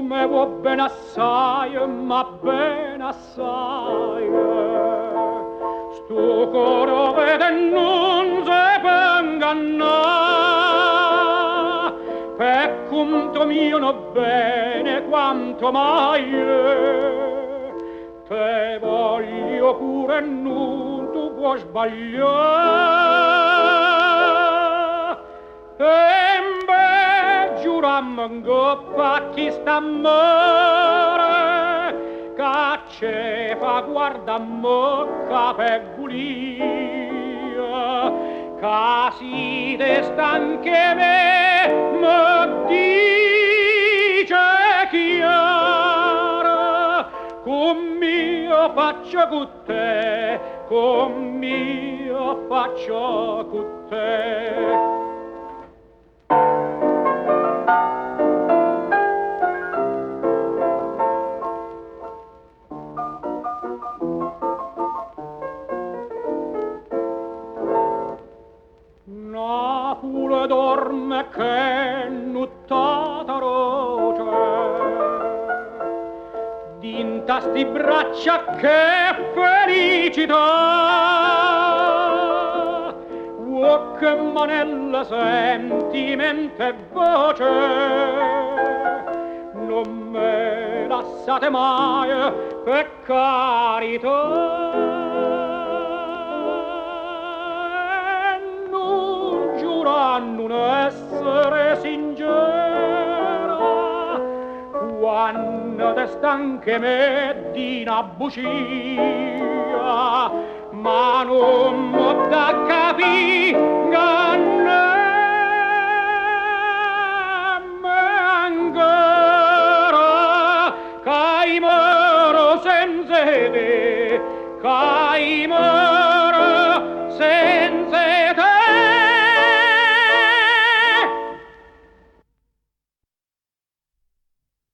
me vuoi ben assai, ma ben assai. Sto coro vede non se può ingannare, per conto mio non bene quanto mai. Te voglio pure non tu puoi sbagliare. E me giurammo in goppa chi sta a morire, che ce fa guarda mocca per gulia, che si desta anche me dice chiara, com'io faccio con te, com'io faccio con te. Napoli dorme che nuttata roce, dinta sti braccia che felicità, vuoi che manella sentimento e voce, non me lasciate mai per carità. A non essere sincera, quando te stanche me di una bugia, ma non mo da capire ancora, che moro senza te, che